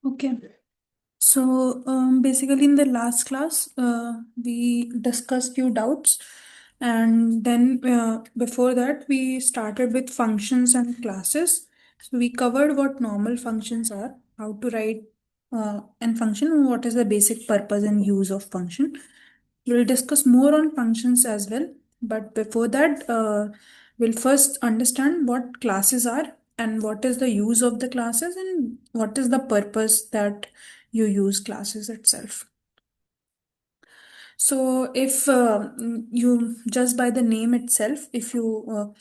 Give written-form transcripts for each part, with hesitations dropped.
Okay. So basically, in the last class, we discussed few doubts, and then before that, we started with functions and classes. So we covered what normal functions are, how to write and function, and what is the basic purpose and use of function. We'll discuss more on functions as well, but before that, we'll first understand what classes are and what is the use of the classes and what is the purpose that you use classes itself. So, if you just by the name itself, if you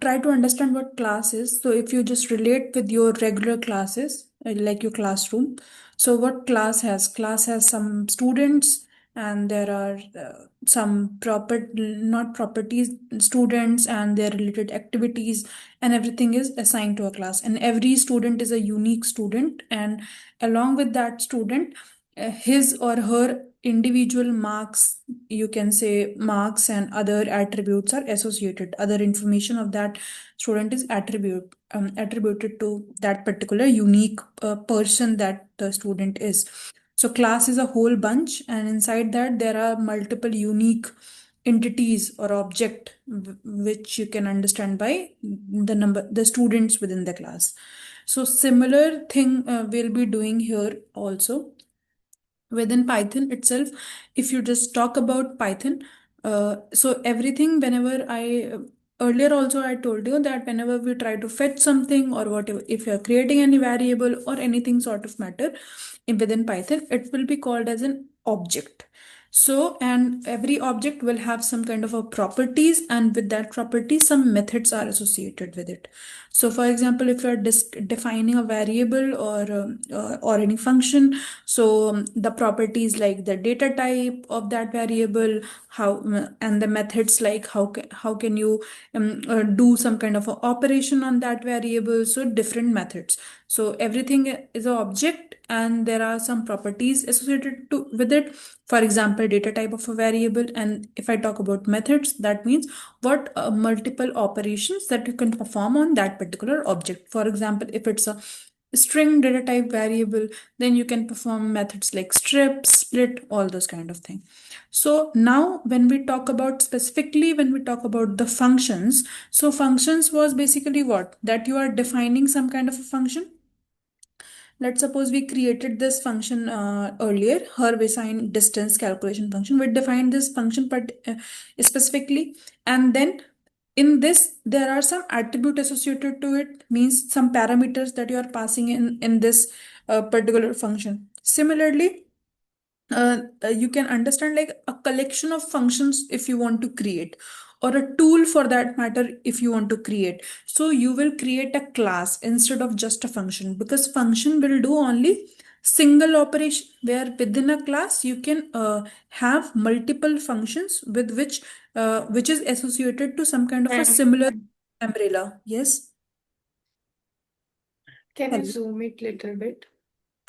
try to understand what class is. So if you just relate with your regular classes, like your classroom, so what class has some students, and there are some proper not properties students and their related activities, and everything is assigned to a class, and every student is a unique student, and along with that student, his or her individual marks, you can say marks and other attributes are associated, other information of that student is attributed to that particular unique person that the student is. So class is a whole bunch, and inside that there are multiple unique entities or object which you can understand by the students within the class. So similar thing we'll be doing here also within Python itself. If you just talk about Python, so everything, whenever earlier also I told you that whenever we try to fetch something or whatever, if you're creating any variable or anything sort of matter within Python, it will be called as an object. So, and every object will have some kind of a properties, and with that property, some methods are associated with it. So, for example, if you're defining a variable or any function, so the properties like the data type of that variable, how and the methods like how can you do some kind of a operation on that variable. So different methods. So everything is an object, and there are some properties associated with it. For example, data type of a variable, and if I talk about methods, that means what multiple operations that you can perform on that particular object. For example, if it's a string data type variable, then you can perform methods like strip, split, all those kind of thing. So now when we talk about specifically, when we talk about the functions, so functions was basically what, that you are defining some kind of a function. Let's suppose we created this function earlier, Herbiciide distance calculation function. We defined this function but specifically, and then in this there are some attribute associated to it, means some parameters that you are passing in this particular function. Similarly, you can understand like a collection of functions if you want to create, or a tool for that matter if you want to create. So you will create a class instead of just a function, because function will do only single operation, where within a class you can have multiple functions with which is associated to some kind of a And similar umbrella. Yes. can you Hello. zoom it little bit?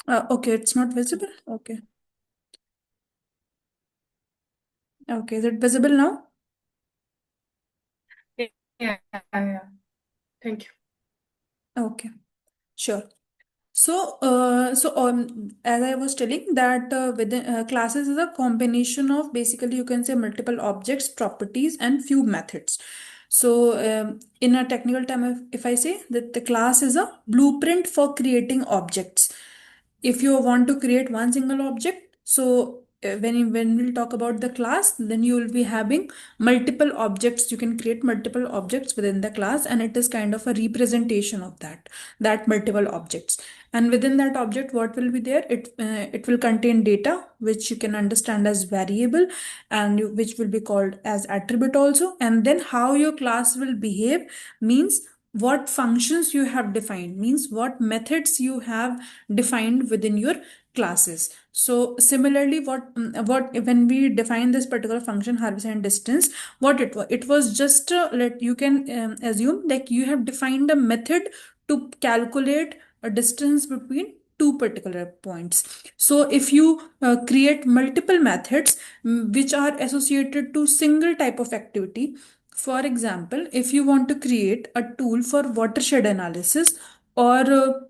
Okay, it's not visible. Okay. Okay, is it visible now? Yeah, yeah, yeah. Thank you. Okay, sure. As I was telling that within classes is a combination of, basically you can say, multiple objects, properties, and few methods. So in a technical term, if I say that the class is a blueprint for creating objects. If you want to create one single object, so when we'll talk about the class, then you will be having multiple objects. You can create multiple objects within the class, and it is kind of a representation of that multiple objects. And within that object, what will be there, it will contain data which you can understand as variable, and which will be called as attribute also. And then how your class will behave means what functions you have defined, means what methods you have defined within your classes. So similarly, what when we define this particular function Herbicide distance, what it was just let you can assume like you have defined a method to calculate a distance between two particular points. So if you create multiple methods which are associated to single type of activity, for example, if you want to create a tool for watershed analysis, or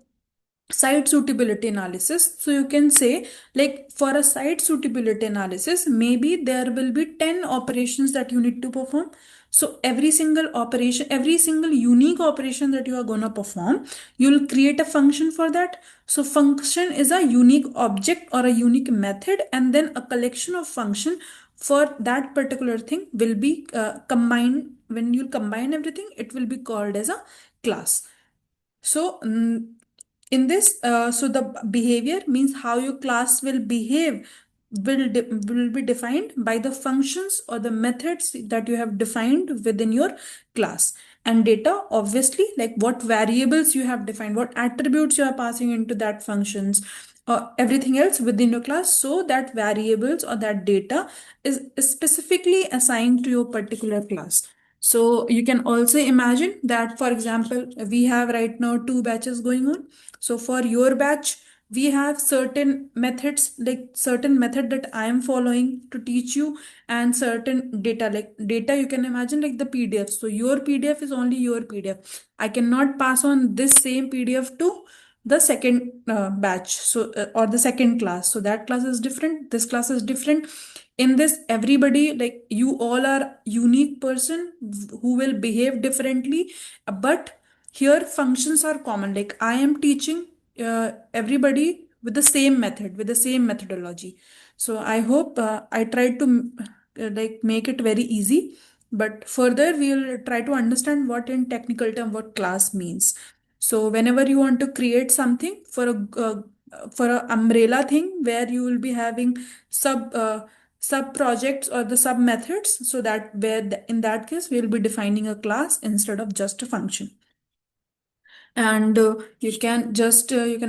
site suitability analysis. So you can say, like, for a site suitability analysis, maybe there will be 10 operations that you need to perform. So every single operation, every single unique operation that you are going to perform, you'll create a function for that. So function is a unique object or a unique method, and then a collection of function for that particular thing will be combined. When you combine everything, it will be called as a class. So, in this, so the behavior means how your class will behave will be defined by the functions or the methods that you have defined within your class. And data, obviously, like what variables you have defined, what attributes you are passing into that functions, or everything else within your class, so that variables or that data is specifically assigned to your particular class. So you can also imagine that, for example, we have right now two batches going on. So for your batch, we have certain methods, like certain method that I am following to teach you, and certain data, like data you can imagine like the PDF. So your PDF is only your PDF. I cannot pass on this same PDF to the second batch, so or the second class. So that class is different, this class is different. In this, everybody, like you all are unique person who will behave differently, but here functions are common. Like I am teaching everybody with the same method, with the same methodology. So I hope I tried to like make it very easy, but further we'll try to understand what in technical term what class means. So whenever you want to create something for a umbrella thing where you will be having sub sub projects or the sub methods, so that where in that case we'll be defining a class instead of just a function. And you can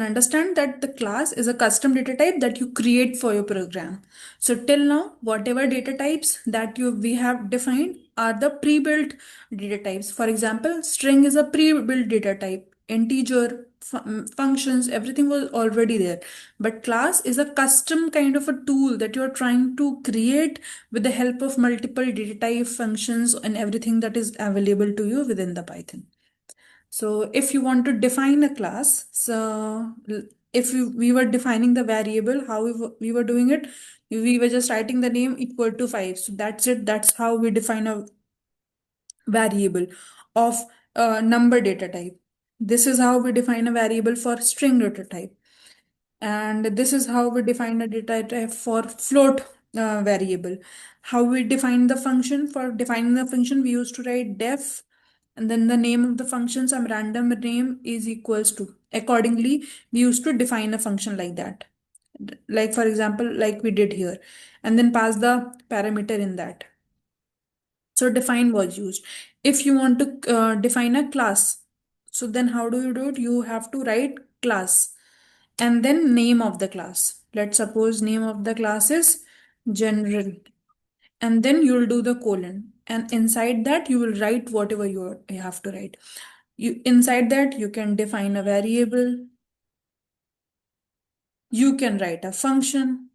understand that the class is a custom data type that you create for your program. So till now, whatever data types that you we have defined are the pre-built data types. For example, string is a pre-built data type, integer functions, everything was already there. But class is a custom kind of a tool that you're trying to create with the help of multiple data type functions and everything that is available to you within the Python. So if you want to define a class, so if we were defining the variable, how we were doing it, we were just writing the name equal to 5. So that's it. That's how we define a variable of number data type. This is how we define a variable for string data type. And this is how we define a data type for float variable. How we define the function, for defining the function, we used to write def and then the name of the function, some random name is equals to. Accordingly, we used to define a function like that. Like for example, like we did here, and then pass the parameter in that. So define was used. If you want to define a class, so then how do you do it? You have to write class and then name of the class. Let's suppose name of the class is general, and then you'll do the colon, and inside that you will write whatever you have to write. You inside that you can define a variable, you can write a function.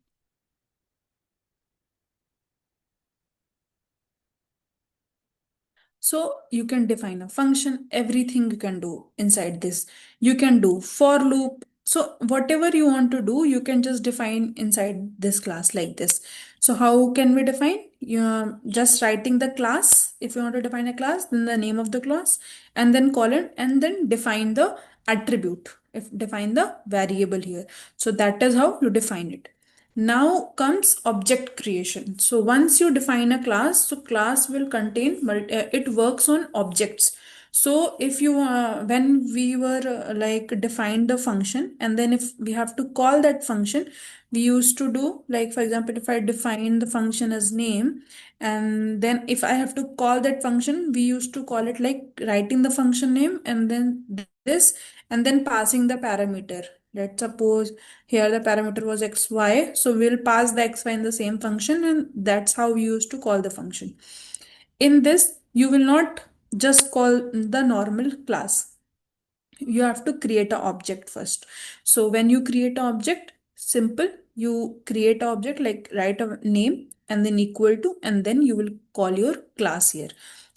So you can define a function, everything you can do inside this. You can do for loop. So whatever you want to do, you can just define inside this class like this. So how can we define? You just writing the class. If you want to define a class, then the name of the class, and then colon, and then define the attribute. If define the variable here. So that is how you define it. Now comes object creation. So once you define a class, so class will contain, it works on objects. So if you, when we were like define the function, and then if we have to call that function, we used to do like, for example, if I define the function as name, and then if I have to call that function, we used to call it like writing the function name and then this, and then passing the parameter. Let's suppose here the parameter was xy, so we'll pass the xy in the same function, and that's how we used to call the function. In this, you will not just call the normal class. You have to create an object first. So when you create an object, simple, you create an object like write a name and then equal to, and then you will call your class here.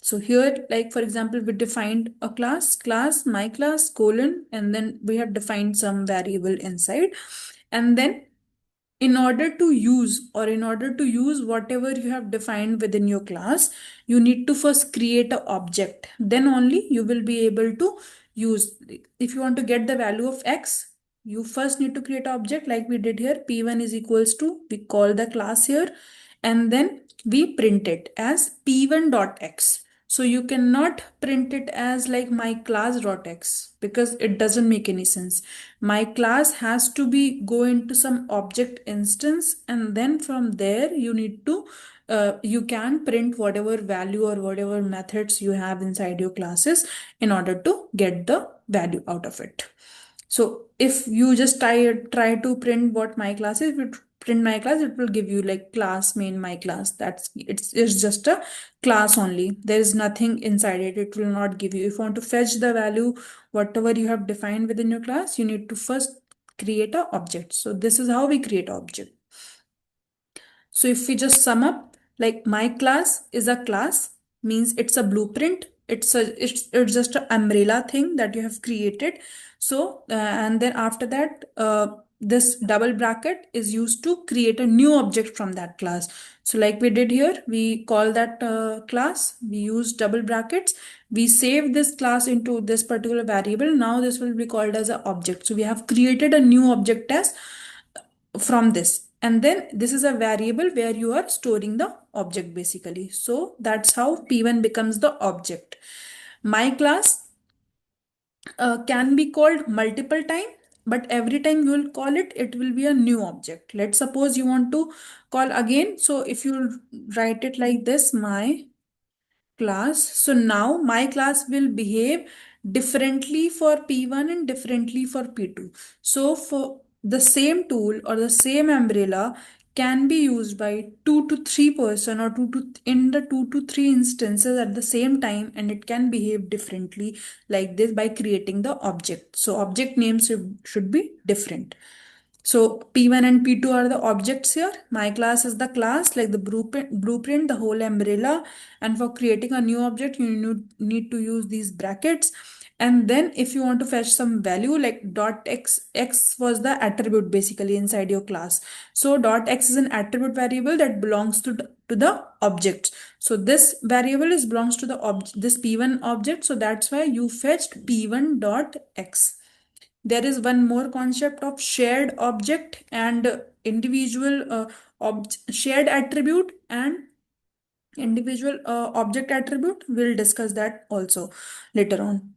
So here, like for example, we defined a class, my class, colon, and then we have defined some variable inside. And then in order to use whatever you have defined within your class, you need to first create an object. Then only you will be able to use. If you want to get the value of x, you first need to create an object like we did here. P1 is equals to, we call the class here, and then we print it as p1 dot x. So you cannot print it as like my class dot x because it doesn't make any sense. My class has to be go into some object instance, and then from there you need to you can print whatever value or whatever methods you have inside your classes in order to get the value out of it. So if you just try to print what my class is, if you print my class, it will give you like class main my class. It's just a class only. There is nothing inside it. It will not give you. If you want to fetch the value, whatever you have defined within your class, you need to first create a object. So this is how we create object. So if we just sum up, like my class is a class, means it's a blueprint. It's just an umbrella thing that you have created. So and then after that, this double bracket is used to create a new object from that class. So like we did here, we call that class. We use double brackets. We save this class into this particular variable. Now this will be called as an object. So we have created a new object as from this, and then this is a variable where you are storing the object basically. So that's how p1 becomes the object. My class can be called multiple time, but every time you will call it, it will be a new object. Let's suppose you want to call again. So if you write it like this, my class. So now my class will behave differently for P1 and differently for P2. So for the same tool or the same umbrella can be used by 2 to 3 person or in the 2 to 3 instances at the same time, and it can behave differently like this by creating the object. So object names should be different. So P1 and P2 are the objects here. My class is the class, like the blueprint, the whole umbrella. And for creating a new object, you need to use these brackets. And then if you want to fetch some value like dot x was the attribute basically inside your class. So dot x is an attribute variable that belongs to the object. So this variable is belongs to the this P1 object. So that's why you fetched P1 dot x. There is one more concept of shared object and individual shared attribute and individual object attribute. We'll discuss that also later on.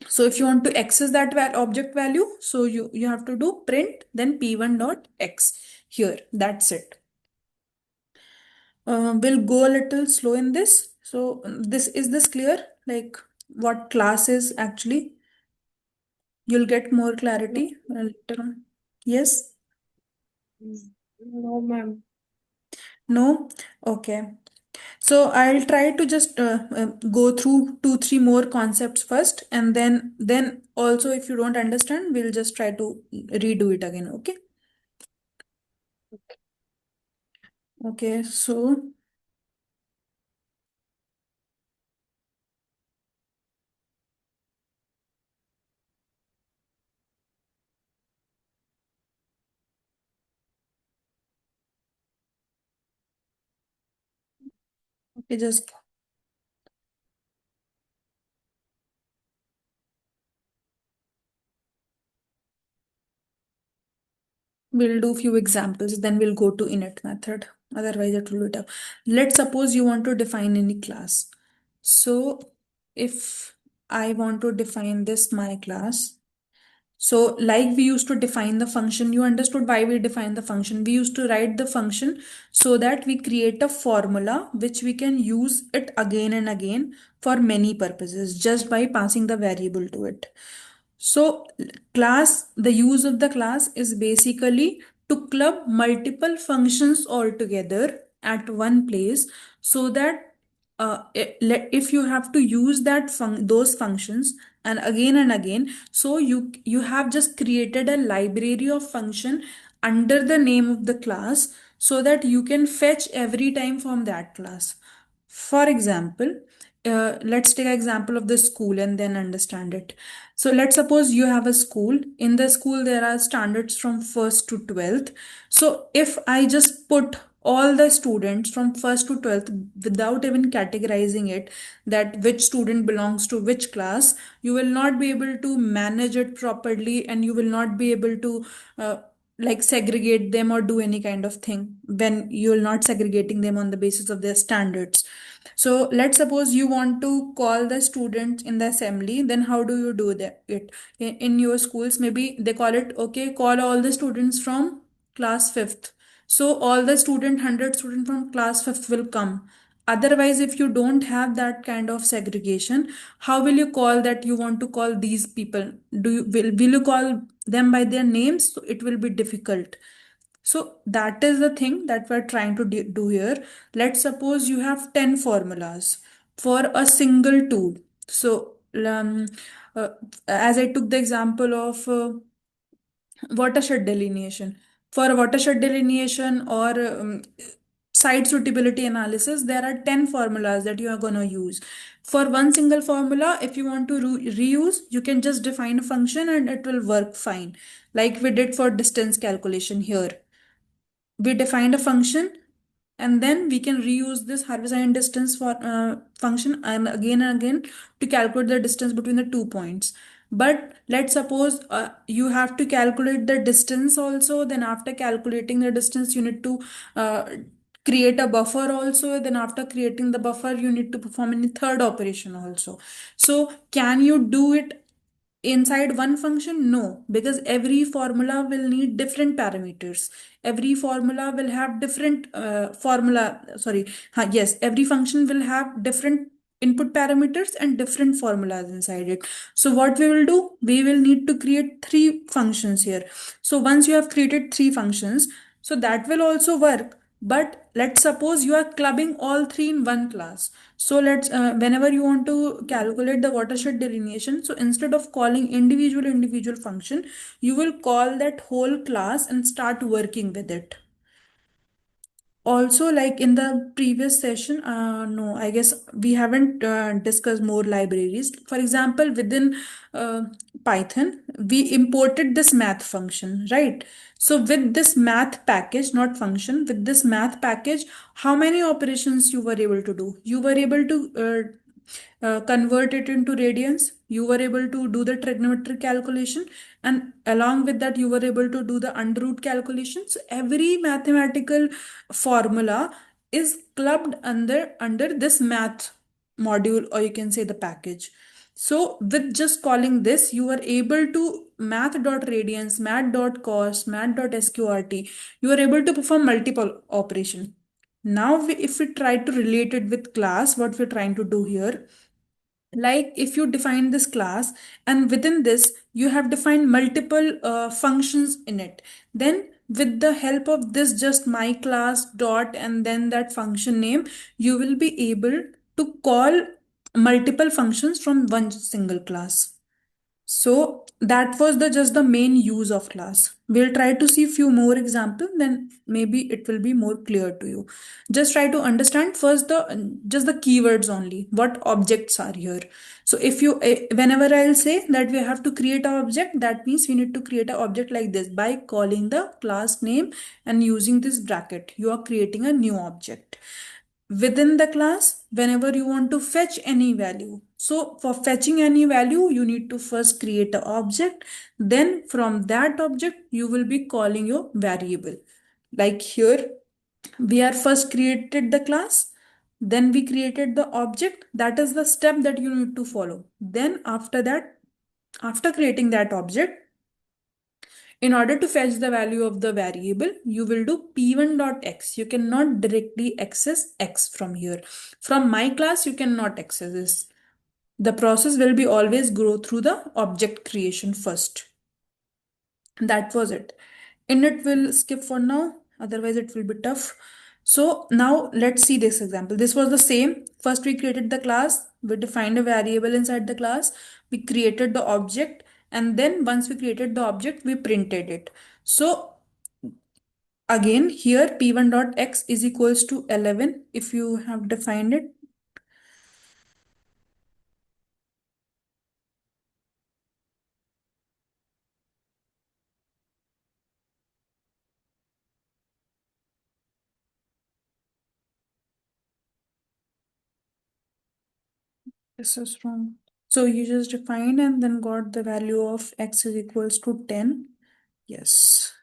So if you want to access that object value, so you have to do print then p1 dot x here. That's it. We'll go a little slow in this. So this clear? Like what class is actually? You'll get more No, clarity later on. Yes? no, ma'am. No? Okay. So I'll try to just go through 2, 3 more concepts first, and then also if you don't understand, we'll just try to redo it again. Okay. Okay. So okay, just we'll do few examples, then we'll go to init method. Otherwise, it will be tough. Let's suppose you want to define any class. So if I want to define this my class. So, like we used to define the function, you understood why we define the function. We used to write the function so that we create a formula which we can use it again and again for many purposes just by passing the variable to it. So, the use of the class is basically to club multiple functions all together at one place so that if you have to use those functions and again, so you have just created a library of function under the name of the class so that you can fetch every time from that class. For example, let's take an example of the school and then understand it. So let's suppose you have a school. In the school, there are standards from first to 12th. So if I just put all the students from first to 12th without even categorizing it, that which student belongs to which class, you will not be able to manage it properly, and you will not be able to like segregate them or do any kind of thing when you're not segregating them on the basis of their standards. So let's suppose you want to call the students in the assembly, then how do you do that it in your schools? Maybe they call it, okay, call all the students from class 5th. So all the 100 students from class 5th will come. Otherwise, if you don't have that kind of segregation, how will you call that you want to call these people? Will you call them by their names? So it will be difficult. So that is the thing that we're trying to do here. Let's suppose you have 10 formulas for a single tool. So uh, as I took the example of watershed delineation. For watershed delineation or site suitability analysis, there are 10 formulas that you are going to use. For one single formula, if you want to reuse, you can just define a function and it will work fine. Like we did for distance calculation here. We defined a function, and then we can reuse this Harvey-Sine distance for function and again to calculate the distance between the 2 points. But let's suppose you have to calculate the distance also. Then after calculating the distance, you need to uh, create a buffer also. Then after creating the buffer, you need to perform any third operation also. So can you do it inside one function? No, because every formula will need different parameters. Every formula will have different yes, every function will have different input parameters and different formulas inside it. So what we will do, we will need to create three functions here. So once you have created three functions, so that will also work. But let's suppose you are clubbing all three in one class. So whenever you want to calculate the watershed delineation, so instead of calling individual function, you will call that whole class and start working with it. Also, like in the previous session, no, I guess we haven't discussed more libraries. For example, within uh, Python, we imported this math function, right? So with this math package, not function, with this math package, how many operations you were able to do? You were able to convert it into radians. You were able to do the trigonometric calculation, and along with that, you were able to do the under root calculations. Every mathematical formula is clubbed under this math module, or you can say the package. So with just calling this, you are able to math.radians, math.cos, math.sqrt. You are able to perform multiple operation. Now, if we try to relate it with class, what we're trying to do here, like if you define this class and within this you have defined multiple functions in it, then with the help of this just my class dot and then that function name, you will be able to call multiple functions from one single class. So that was the just the main use of class. We'll try to see few more examples, then maybe it will be more clear to you. Just try to understand first the just the keywords only. What objects are here? So if you whenever I'll say that we have to create an object, that means we need to create an object like this by calling the class name and using this bracket. You are creating a new object within the class whenever you want to fetch any value. So for fetching any value, you need to first create an object. Then from that object, you will be calling your variable. Like here, we are first created the class, then we created the object. That is the step that you need to follow. Then after that, after creating that object, in order to fetch the value of the variable, you will do p1.x. You cannot directly access x from here. From my class, you cannot access this. The process will be always go through the object creation first. That was it. Init will skip for now, otherwise it will be tough. So now let's see this example. This was the same. First we created the class, we defined a variable inside the class, we created the object, and then once we created the object, we printed it. So again here p1.x is equals to 11 if you have defined it. This is wrong. So you just defined and then got the value of x is equals to 10. Yes.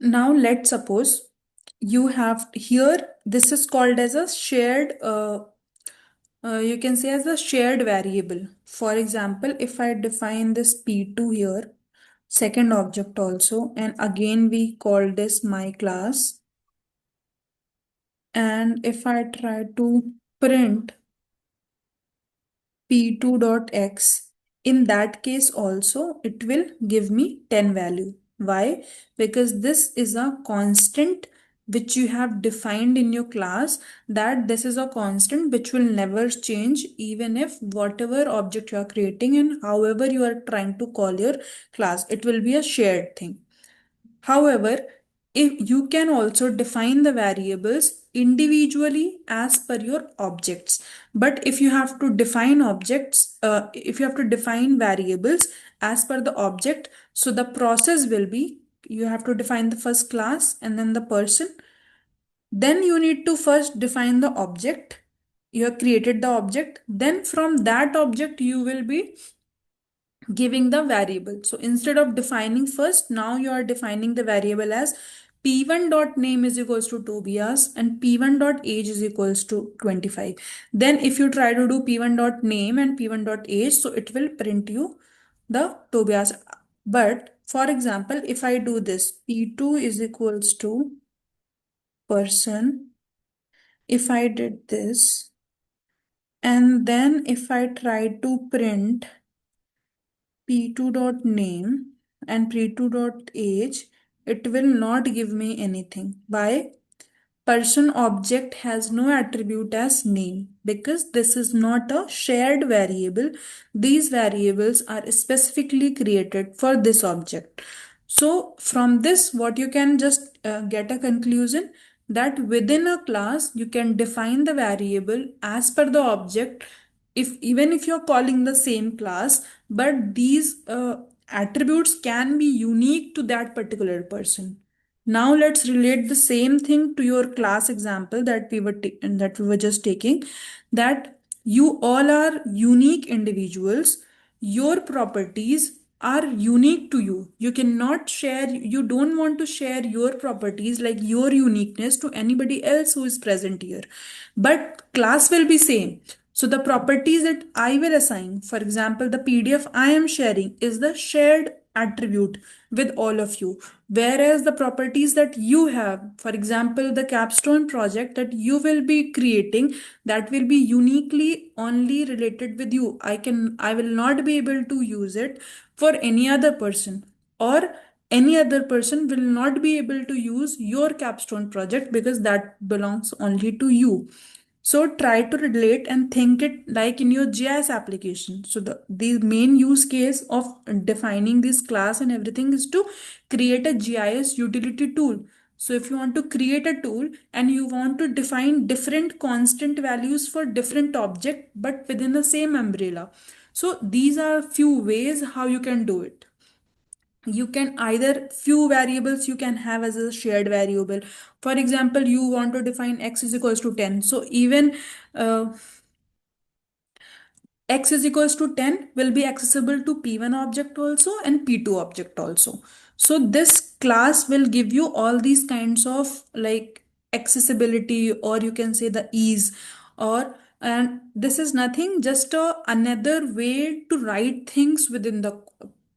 Now let's suppose you have here, this is called as a shared, you can say as a shared variable. For example, if I define this P2 here, second object also, and again we call this my class. And if I try to print p2.x, in that case also it will give me 10 value. Why? Because this is a constant which you have defined in your class, that this is a constant which will never change even if whatever object you are creating and however you are trying to call your class, it will be a shared thing. However, if you can also define the variables individually as per your objects. But if you have to define objects, if you have to define variables as per the object, so the process will be you have to define the first class and then the person. Then you need to first define the object. You have created the object. Then from that object, you will be giving the variable. So instead of defining first, now you are defining the variable as p1 dot name is equals to Tobias and p1 dot age is equals to 25. Then if you try to do p1 dot name and p1 dot age, so it will print you the Tobias. But for example, if I do this, p2 is equals to person, if I did this, and then if I try to print p2.name and p2.age, it will not give me anything. Why? Person object has no attribute as name because this is not a shared variable. These variables are specifically created for this object. So from this, what you can just get a conclusion that within a class, you can define the variable as per the object, if even if you're calling the same class, but these attributes can be unique to that particular person. Now let's relate the same thing to your class example that we were just taking, that you all are unique individuals. Your properties are unique to you. You cannot share, you don't want to share your properties like your uniqueness to anybody else who is present here. But class will be same. So the properties that I will assign, for example, the PDF I am sharing is the shared attribute with all of you. Whereas the properties that you have, for example, the capstone project that you will be creating, that will be uniquely only related with you. I will not be able to use it for any other person, or any other person will not be able to use your capstone project because that belongs only to you. So try to relate and think it like in your GIS application. So the main use case of defining this class and everything is to create a GIS utility tool. So if you want to create a tool and you want to define different constant values for different object but within the same umbrella. So these are few ways how you can do it. You can either few variables you can have as a shared variable. For example, you want to define x is equals to 10, so even uh, x is equals to 10 will be accessible to p1 object also and p2 object also. So this class will give you all these kinds of like accessibility, or you can say the ease, or and this is nothing just another way to write things within the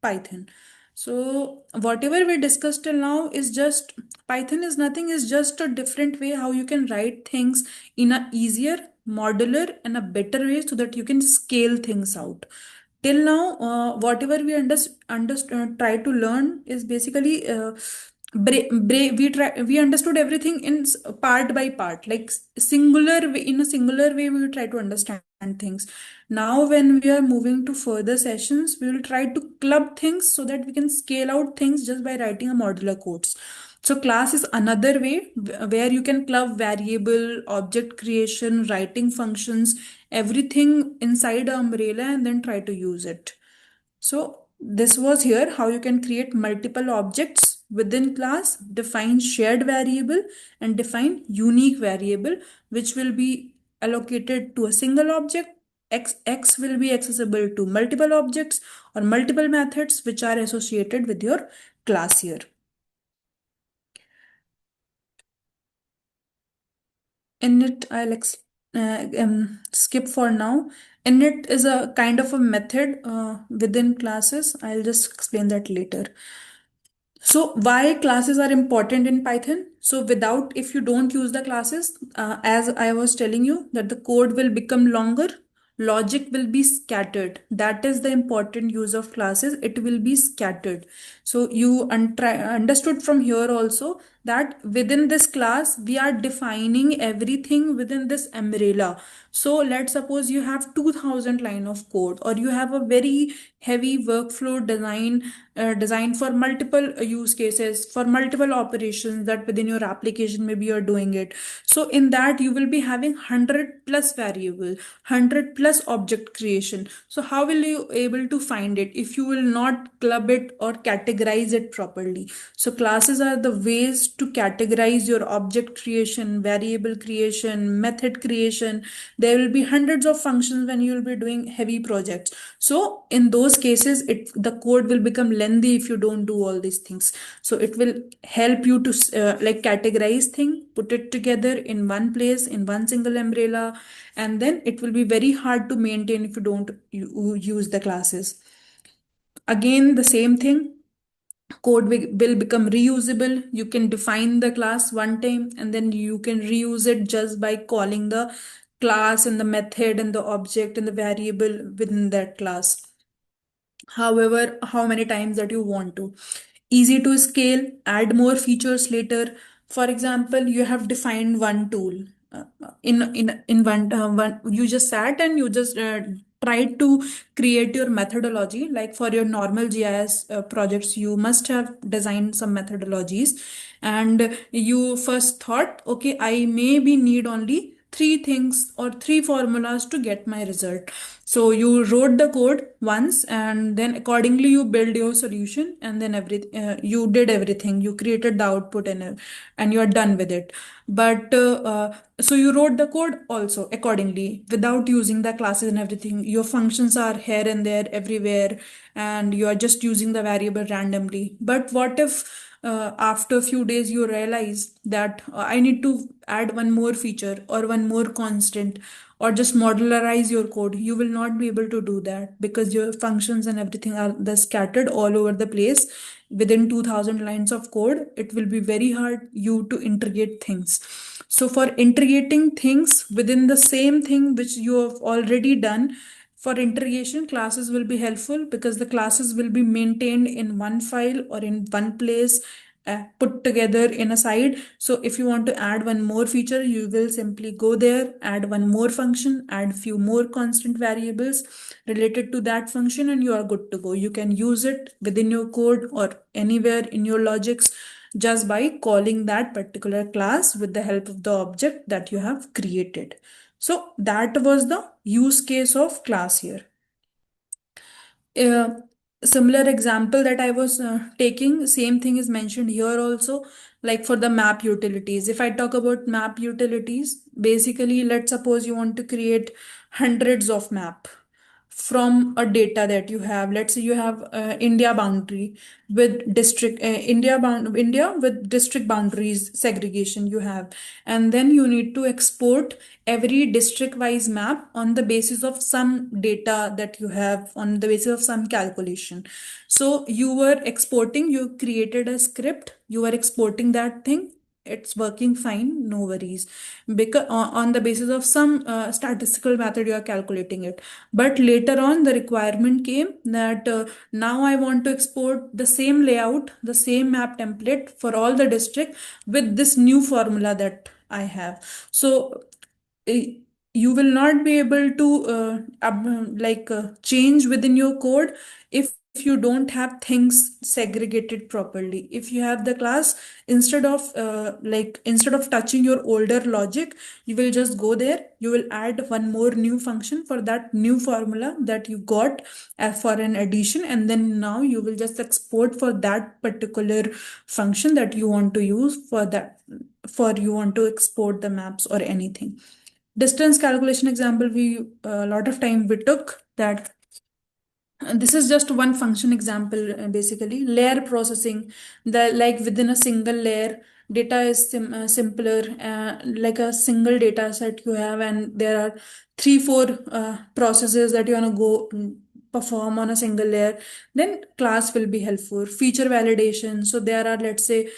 Python. So whatever we discussed till now is just Python is nothing, is just a different way how you can write things in a easier, modular and a better way so that you can scale things out. Till now, whatever we try to learn is basically we understood everything in part by part, like singular way, in a singular way we will try to understand things. Now when we are moving to further sessions, we will try to club things so that we can scale out things just by writing a modular codes. So class is another way where you can club variable, object creation, writing functions, everything inside a umbrella and then try to use it. So this was here how you can create multiple objects within class, define shared variable and define unique variable, which will be allocated to a single object. X will be accessible to multiple objects or multiple methods which are associated with your class here. Init, skip for now. Init is a kind of a method within classes. I'll just explain that later. So why classes are important in Python? So without, if you don't use the classes, as I was telling you, that the code will become longer, logic will be scattered. That is the important use of classes. It will be scattered. So you understood from here also that within this class, we are defining everything within this umbrella. So let's suppose you have 2000 line of code, or you have a very heavy workflow designed for multiple use cases, for multiple operations that within your application maybe you're doing it. So in that you will be having 100 plus variable, 100 plus object creation. So how will you able to find it if you will not club it or categorize it properly? So classes are the ways to categorize your object creation, variable creation, method creation. There will be hundreds of functions when you will be doing heavy projects. So in those cases, the code will become lengthy if you don't do all these things. So it will help you to like categorize thing, put it together in one place, in one single umbrella, and then it will be very hard to maintain if you don't use the classes. Again, the same thing, code will become reusable. You can define the class one time and then you can reuse it just by calling the class and the method and the object and the variable within that class, however how many times that you want to. Easy to scale, add more features later. For example, you have defined one tool, in one you just sat and you just tried to create your methodology. Like for your normal GIS projects, you must have designed some methodologies, and you first thought, okay, I maybe need only three things or three formulas to get my result. So you wrote the code once and then accordingly you build your solution, and then you did everything, you created the output, and you are done with it. But so you wrote the code also accordingly without using the classes and everything. Your functions are here and there everywhere, and you are just using the variable randomly. But what if after a few days you realize that I need to add one more feature or one more constant, or just modularize your code? You will not be able to do that because your functions and everything are the scattered all over the place within 2000 lines of code. It will be very hard you to integrate things. So for integrating things within the same thing which you have already done, for integration, classes will be helpful because the classes will be maintained in one file or in one place, put together in a side. So if you want to add one more feature, you will simply go there, add one more function, add few more constant variables related to that function, and you are good to go. You can use it within your code or anywhere in your logics just by calling that particular class with the help of the object that you have created. So that was the use case of class here. A similar example that I was taking, same thing is mentioned here also, like for the map utilities. If I talk about map utilities, basically, let's suppose you want to create hundreds of map from a data that you have. Let's say you have India boundary with district, India with district boundaries segregation you have, and then you need to export every district wise map on the basis of some data that you have, on the basis of some calculation. So you were exporting, you created a script, you were exporting that thing, it's working fine, no worries, because on the basis of some statistical method you are calculating it. But later on the requirement came that now I want to export the same layout, the same map template for all the district with this new formula that I have. So you will not be able to change within your code if if you don't have things segregated properly. If you have the class, instead of touching your older logic, you will just go there, you will add one more new function for that new formula that you got for an addition, and then now you will just export for that particular function that you want to use for that, for you want to export the maps or anything. Distance calculation example, we a lot of time we took that. This is just one function example. Basically layer processing, the like within a single layer data is simpler, like a single data set you have, and there are 3 4 processes that you want to go perform on a single layer, then class will be helpful. Feature validation, so there are, let's say,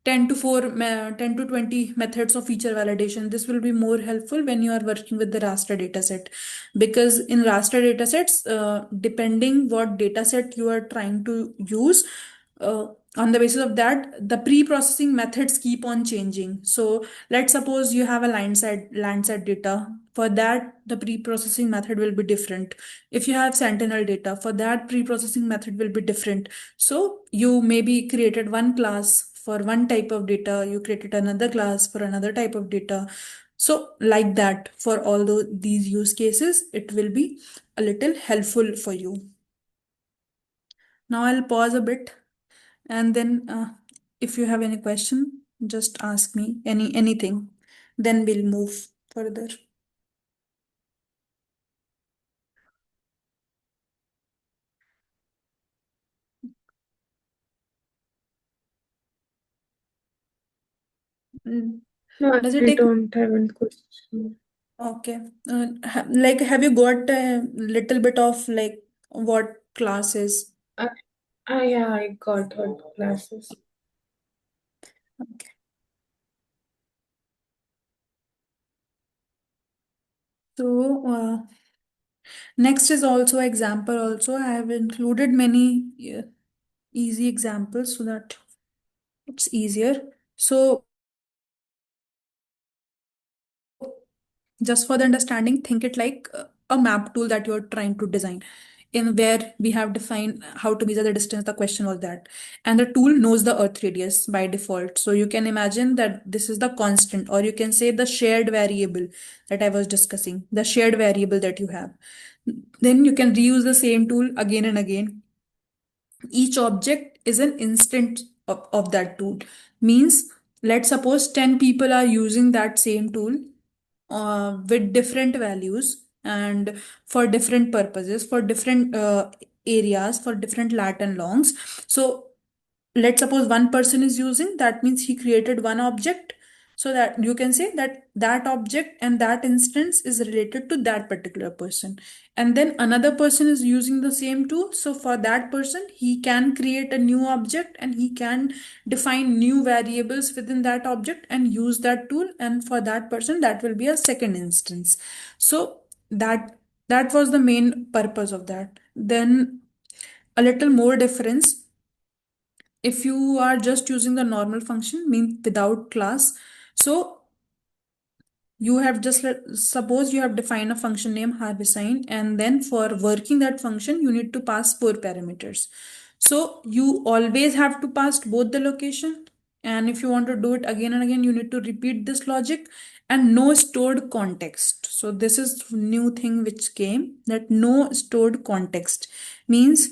10 to 20 methods of feature validation. This will be more helpful when you are working with the raster dataset, because in raster datasets, depending what dataset you are trying to use, on the basis of that the pre-processing methods keep on changing. So let's suppose you have a Landsat data. For that the pre-processing method will be different. If you have Sentinel data, for that pre-processing method will be different. So you maybe created one class for one type of data, you created another class for another type of data. So like that, for all these use cases, it will be a little helpful for you. Now I'll pause a bit, and then if you have any question, just ask me anything. Then we'll move further. Mm. No, Does it I take? don't have any question. Okay. Like, have you got a little bit of like what classes? I, yeah, I got what classes. Okay. So next is also example. Also, I have included many easy examples so that it's easier. So just for the understanding, think it like a map tool that you're trying to design, in where we have defined how to measure the distance. The question was that, and the tool knows the earth radius by default. So you can imagine that this is the constant, or you can say the shared variable that I was discussing, the shared variable that you have. Then you can reuse the same tool again and again. Each object is an instant of that tool. Means, let's suppose 10 people are using that same tool with different values and for different purposes, for different areas, for different lat and longs. So let's suppose one person is using, that means he created one object, so that you can say that that object and that instance is related to that particular person. And then another person is using the same tool, so for that person he can create a new object and he can define new variables within that object and use that tool, and for that person that will be a second instance. So that was the main purpose of that. Then a little more difference, if you are just using the normal function, mean without class. So you have just suppose you have defined a function name Harbicide, and then for working that function you need to pass 4 parameters. So you always have to pass both the location, and if you want to do it again and again, you need to repeat this logic. And no stored context. So this is new thing which came, that no stored context means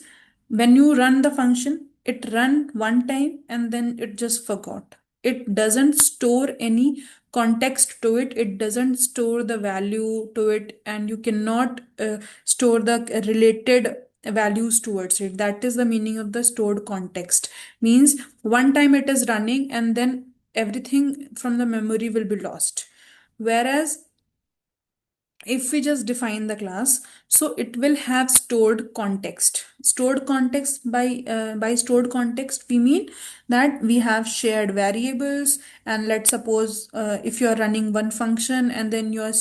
when you run the function, it run one time and then it just forgot. It doesn't store any context to it, it doesn't store the value to it, and you cannot store the related values towards it. That is the meaning of the stored context. Means one time it is running and then everything from the memory will be lost. Whereas if we just define the class, so it will have stored context. Stored context, by stored context we mean that we have shared variables. And let's suppose if you are running one function and then you are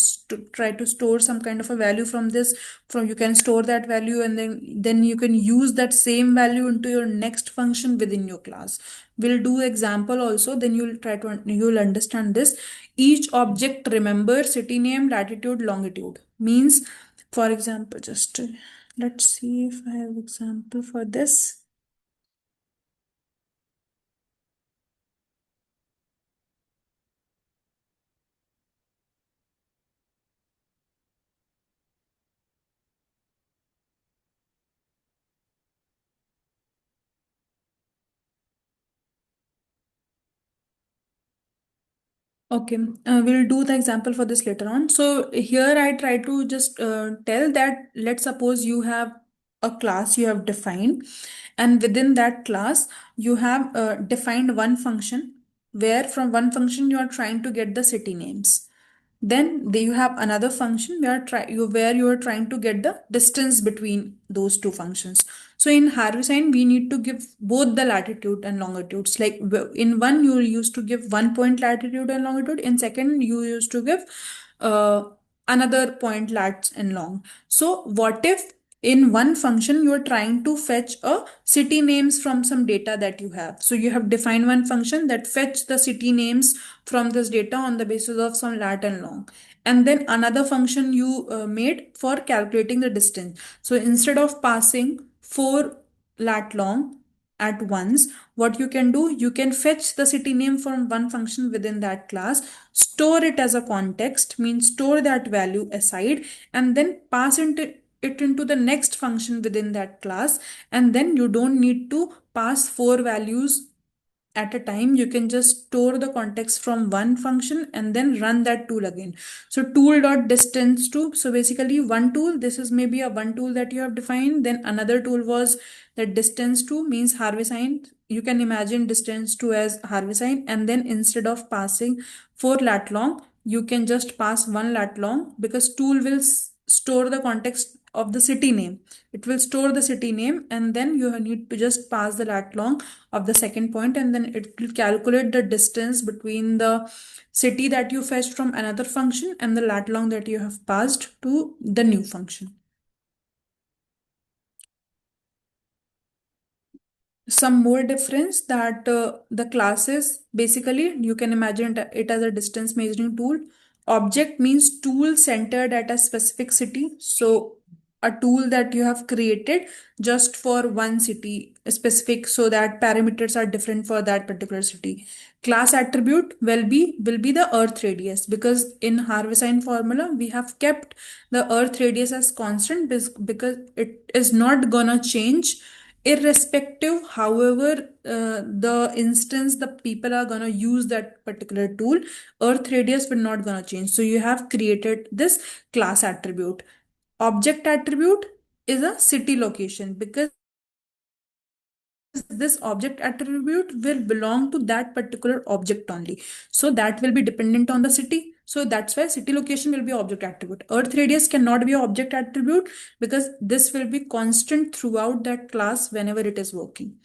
try to store some kind of a value from this, from you can store that value, and then you can use that same value into your next function within your class. We'll do example also, then you'll understand this. Each object remembers city name, latitude, longitude. Means, for example, just Let's see if I have example for this. Okay, we'll do the example for this later on. So here I try to just tell that let's suppose you have a class you have defined, and within that class you have defined one function where from one function you are trying to get the city names. Then you have another function where you are trying to get the distance between those two functions. So in Harvey we need to give both the latitude and longitudes. Like in one you used to give 1 point latitude and longitude. In second you used to give uh, another point lats and long. So what if in one function you are trying to fetch a city names from some data that you have. So you have defined one function that fetch the city names from this data on the basis of some lat and long, and then another function you made for calculating the distance. So instead of passing 4 lat long at once, what you can do, you can fetch the city name from one function within that class, store it as a context, means store that value aside, and then pass it into the next function within that class. And then you don't need to pass 4 values at a time. You can just store the context from one function and then run that tool again. So tool dot distance to, so basically one tool, this is maybe a one tool that you have defined. Then another tool was that distance to means Harvey sign. You can imagine distance to as Harvey sign, and then instead of passing 4 lat long, you can just pass 1 lat long, because tool will store the context of the city name. It will store the city name, and then you need to just pass the lat long of the second point, and then it will calculate the distance between the city that you fetched from another function and the lat long that you have passed to the new function. Some more difference that the classes, basically you can imagine it as a distance measuring tool. Object means tool centered at a specific city. So a tool that you have created just for one city specific, so that parameters are different for that particular city. Class attribute will be the earth radius, because in Harvey formula we have kept the earth radius as constant because it is not gonna change irrespective however the instance the people are going to use that particular tool. Earth radius will not going to change, so you have created this class attribute. Object attribute is a city location, because this object attribute will belong to that particular object only, so that will be dependent on the city. So that's why city location will be object attribute. Earth radius cannot be an object attribute, because this will be constant throughout that class whenever it is working.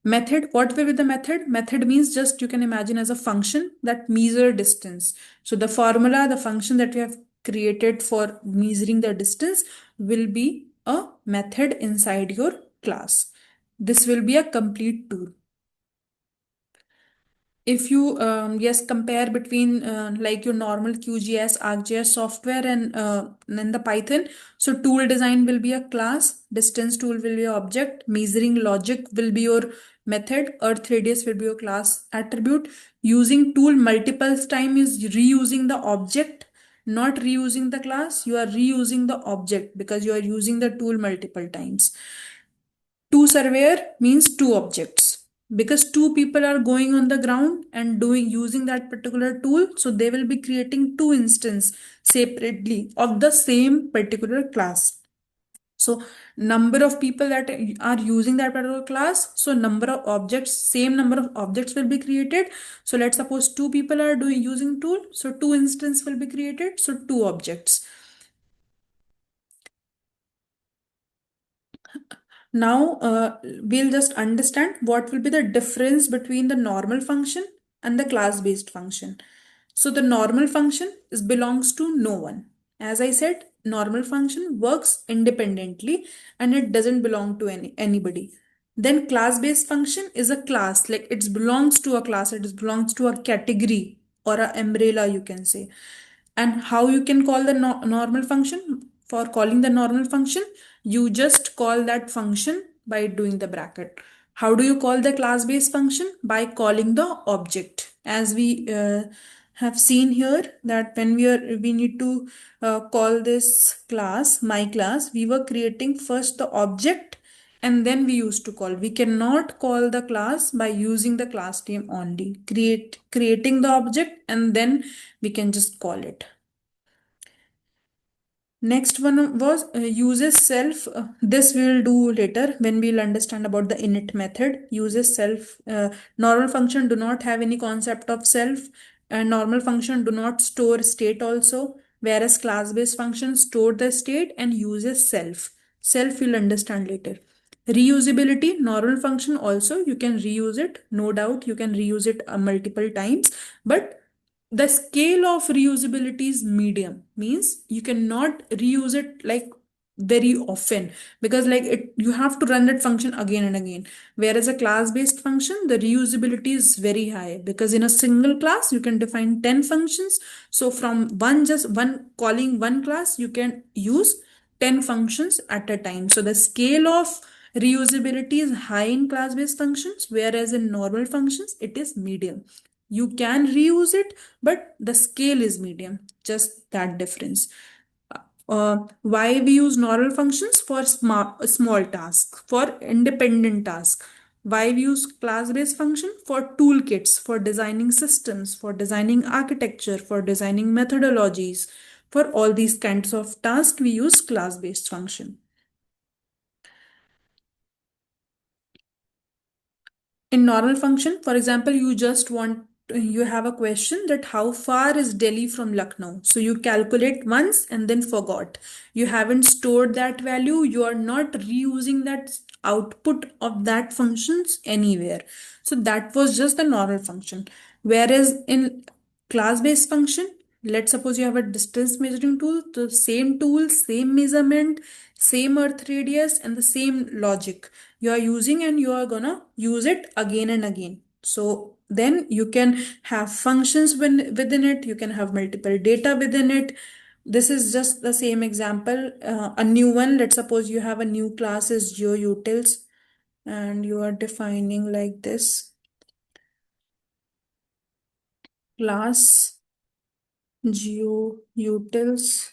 Method, what will be the method? Method means just you can imagine as a function that measure distance. So the formula, the function that we have created for measuring the distance will be a method inside your class. This will be a complete tool. If you yes, compare between like your normal QGIS ArcGIS software and the Python. So tool design will be a class, distance tool will be an object, measuring logic will be your method, earth radius will be your class attribute. Using tool multiple time is reusing the object, not reusing the class. You are reusing the object because you are using the tool multiple times. Two surveyor means two objects, because two people are going on the ground and doing using that particular tool, so they will be creating two instances separately of the same particular class. So number of people that are using that particular class, so number of objects, same number of objects will be created. So let's suppose two people are doing using tool, so two instances will be created, so two objects. Now, we'll just understand what will be the difference between the normal function and the class-based function. So the normal function belongs to no one. As I said, normal function works independently and it doesn't belong to anybody. Then class-based function is a class, like it belongs to a class, it belongs to a category or a umbrella, you can say. And how you can call the normal function? for calling the normal function, you just call that function by doing the bracket. How do you call the class based function? By calling the object. As we have seen here that when we need to call this class, my class, we were creating first the object and then we used to call. We cannot call the class by using the class name only. Creating the object and then we can just call it. Next one was uses self. This we will do later when we'll understand about the init method. Uses self. Normal function do not have any concept of self. And normal function do not store state also. Whereas class-based functions store the state and uses self. Self we'll understand later. Reusability. Normal function also you can reuse it. No doubt you can reuse it multiple times. But the scale of reusability is medium, means you cannot reuse it like very often, because like it you have to run that function again and again, whereas a class based function the reusability is very high, because in a single class you can define 10 functions. So from one calling one class you can use 10 functions at a time. So the scale of reusability is high in class based functions, whereas in normal functions it is medium. You can reuse it, but the scale is medium, just that difference. Why we use normal functions? For small tasks, for independent tasks. Why we use class-based function? For toolkits, for designing systems, for designing architecture, for designing methodologies. For all these kinds of tasks, we use class-based function. In normal function, for example, you have a question that how far is Delhi from Lucknow? So you calculate once and then forgot. You haven't stored that value. You are not reusing that output of that functions anywhere. So that was just the normal function. Whereas in class-based function, let's suppose you have a distance measuring tool, same measurement, same earth radius, and the same logic you are using, and you are gonna use it again and again. So then you can have functions within it, you can have multiple data within it. This is just the same example. A new one, let's suppose you have a new class is GeoUtils, and you are defining like this class GeoUtils.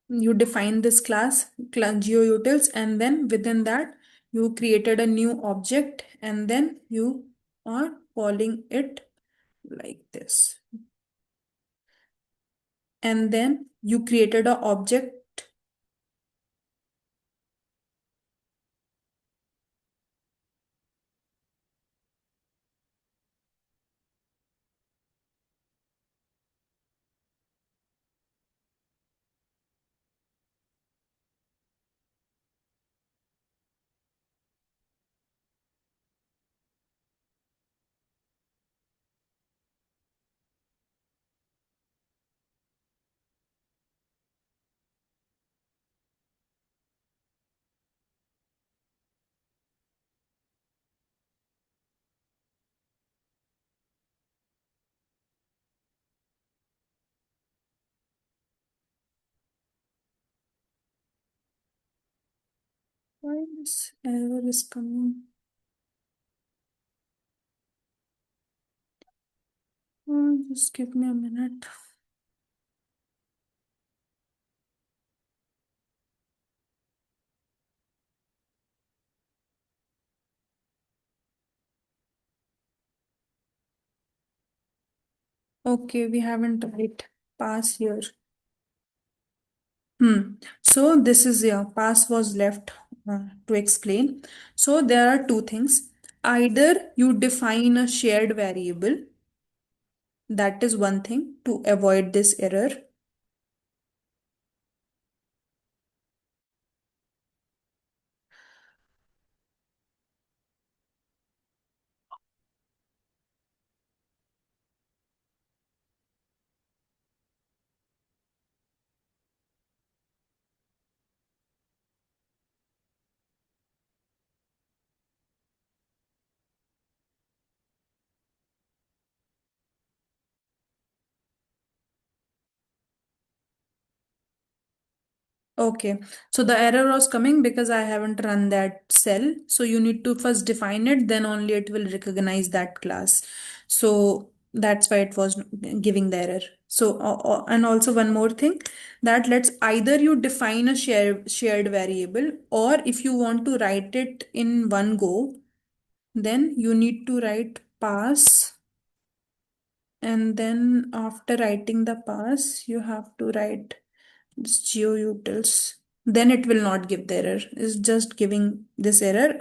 You define this class GeoUtils, and then within that you created a new object, and then you are calling it like this, and then you created a object. Why this error is coming? Just give me a minute. Okay, we haven't write pass here. So this is, yeah, pass was left to explain. So there are two things. Either you define a shared variable, that is one thing to avoid this error. Okay, so the error was coming because I haven't run that cell. So you need to first define it, then only it will recognize that class. So that's why it was giving the error. So, and also one more thing, that let's either you define a shared variable, or if you want to write it in one go, then you need to write pass, and then after writing the pass, you have to write this geoutils. Then it will not give the error. It's just giving this error,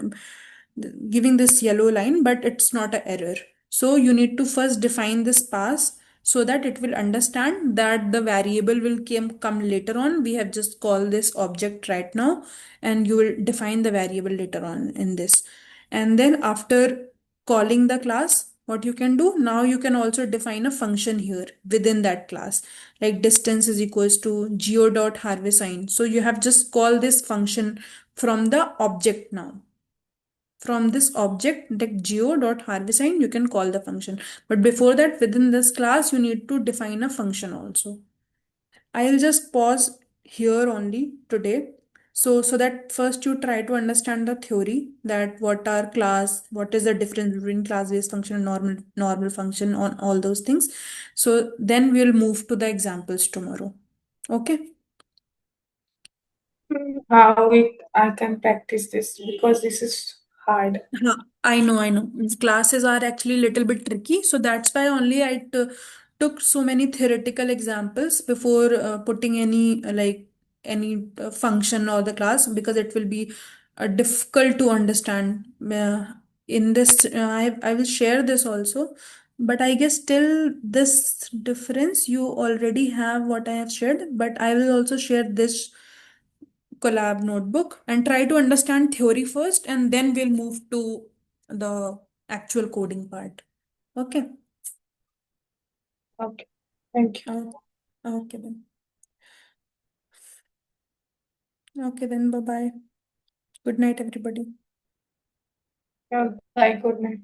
giving this yellow line, but it's not an error. So you need to first define this pass so that it will understand that the variable will come later on. We have just called this object right now, and you will define the variable later on in this. And then after calling the class, what you can do now, you can also define a function here within that class, like distance is equals to geo dot harvesine. So you have just call this function from the object now. From this object, like geo dot harvesine, you can call the function. But before that, within this class, you need to define a function also. I'll just pause here only today. So that first you try to understand the theory, that what are class, what is the difference between class-based function and normal function, on all those things. So then we'll move to the examples tomorrow. Okay. How I can practice this because this is hard. Huh, I know. These classes are actually a little bit tricky, so that's why only took so many theoretical examples before putting any any function or the class, because it will be difficult to understand. In this, I will share this also, but I guess till this difference you already have what I have shared. But I will also share this collab notebook and try to understand theory first, and then we'll move to the actual coding part. Okay. Okay. Thank you. Oh, okay then. Okay then. Bye bye. Good night, everybody. Yeah, bye. Good night.